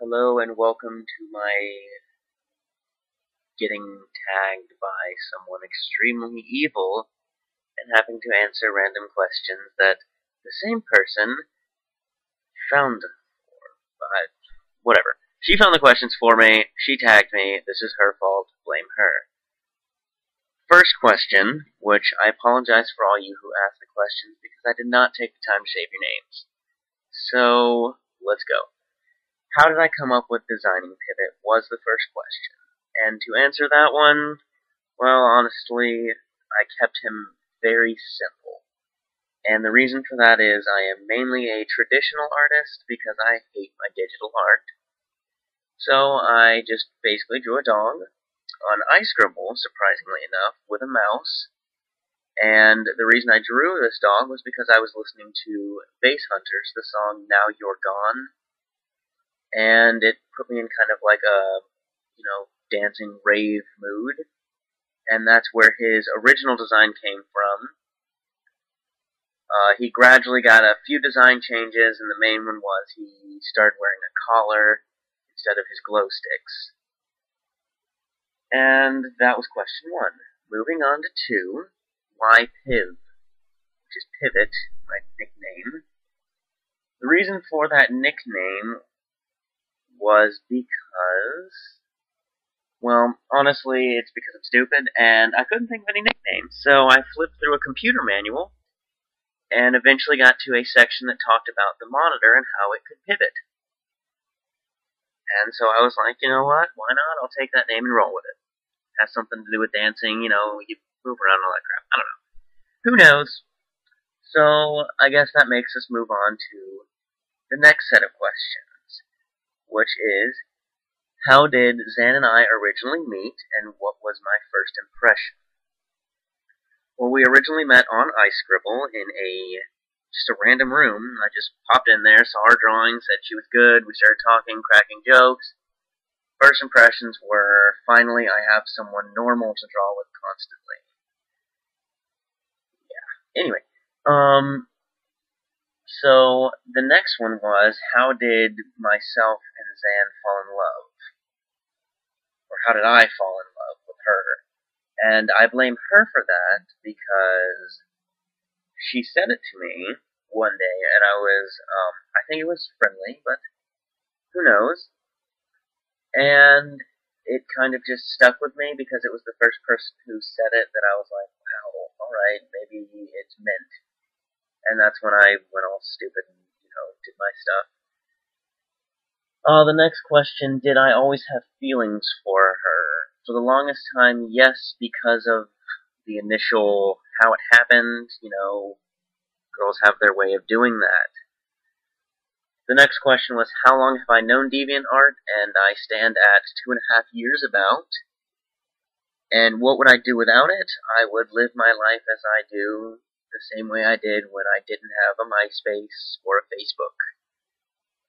Hello and welcome to my getting tagged by someone extremely evil and having to answer random questions that the same person found for. But whatever. She found the questions for me, she tagged me, this is her fault, blame her. First question, which I apologize for all you who asked the questions because I did not take the time to save your names. So, let's go. How did I come up with designing Pivot was the first question. And to answer that one, well, honestly, I kept him very simple. And the reason for that is I am mainly a traditional artist because I hate my digital art. So I just basically drew a dog on iScribble, surprisingly enough, with a mouse. And the reason I drew this dog was because I was listening to Bass Hunters, the song Now You're Gone, and it put me in kind of like a, dancing rave mood, and that's where his original design came from. He gradually got a few design changes, and the main one was he started wearing a collar instead of his glow sticks. And that was question one. Moving on to two, why Piv, which is Pivot, my nickname. The reason for that nickname was because, well, honestly, it's because I'm stupid, and I couldn't think of any nicknames, so I flipped through a computer manual, and eventually got to a section that talked about the monitor and how it could pivot. And so I was like, you know what, why not? I'll take that name and roll with it. It has something to do with dancing, you move around and all that crap. I don't know. Who knows? So I guess that makes us move on to the next set of questions, which is, how did Zan and I originally meet, and what was my first impression? Well, we originally met on iScribble in just a random room. I just popped in there, saw her drawing, said she was good, we started talking, cracking jokes. First impressions were, finally I have someone normal to draw with constantly. Yeah. Anyway, so the next one was, how did myself and Zan fall in love? Or how did I fall in love with her? And I blame her for that because she said it to me one day, and I think it was friendly, but who knows? And it kind of just stuck with me because it was the first person who said it that I was like, wow, alright, maybe it's meant. And that's when I went all stupid and, did my stuff. The next question, did I always have feelings for her? For the longest time, yes, because of the initial, how it happened, girls have their way of doing that. The next question was, how long have I known DeviantArt? And I stand at 2.5 years about. And what would I do without it? I would live my life as I do, the same way I did when I didn't have a MySpace or a Facebook.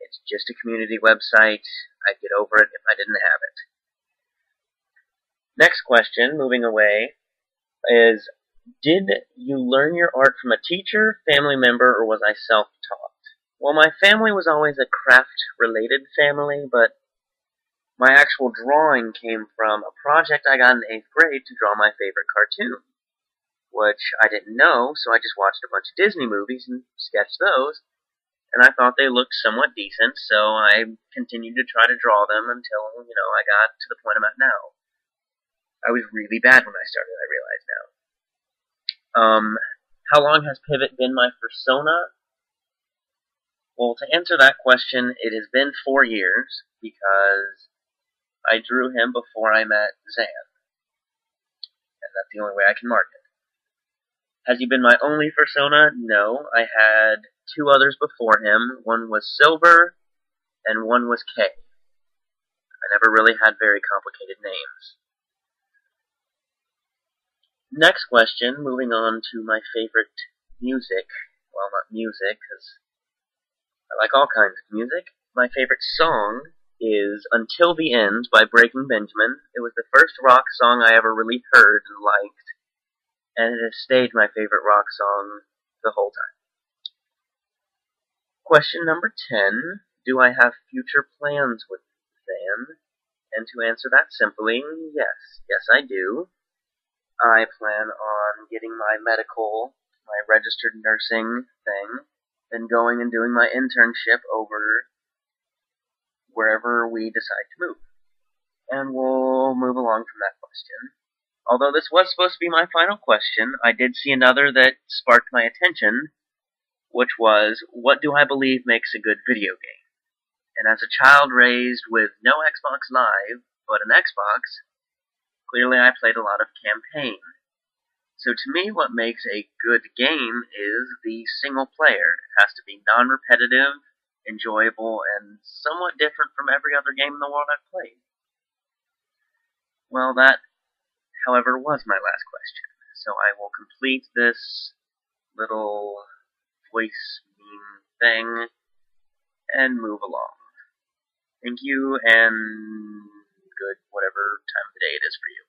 It's just a community website. I'd get over it if I didn't have it. Next question, moving away, is, did you learn your art from a teacher, family member, or was I self-taught? Well, my family was always a craft-related family, but my actual drawing came from a project I got in 8th grade to draw my favorite cartoon, which I didn't know, so I just watched a bunch of Disney movies and sketched those, and I thought they looked somewhat decent, so I continued to try to draw them until, I got to the point I'm at now. I was really bad when I started, I realize now. How long has Pivot been my persona? Well, to answer that question, it has been 4 years, because I drew him before I met Zan. And that's the only way I can mark it. Has he been my only persona? No. I had 2 others before him. One was Silver, and one was K. I never really had very complicated names. Next question, moving on to my favorite music. Well, not music, because I like all kinds of music. My favorite song is Until the End by Breaking Benjamin. It was the first rock song I ever really heard and liked, and it has stayed my favorite rock song the whole time. Question number 10. Do I have future plans with Van? And to answer that simply, yes. Yes, I do. I plan on getting my registered nursing thing, then going and doing my internship over wherever we decide to move. And we'll move along from that question. Although this was supposed to be my final question, I did see another that sparked my attention, which was, what do I believe makes a good video game? And as a child raised with no Xbox Live, but an Xbox, clearly I played a lot of campaign. So to me, what makes a good game is the single player. It has to be non-repetitive, enjoyable, and somewhat different from every other game in the world I've played. Well, that, however, was my last question. So I will complete this little voice meme thing and move along. Thank you, and good whatever time of the day it is for you.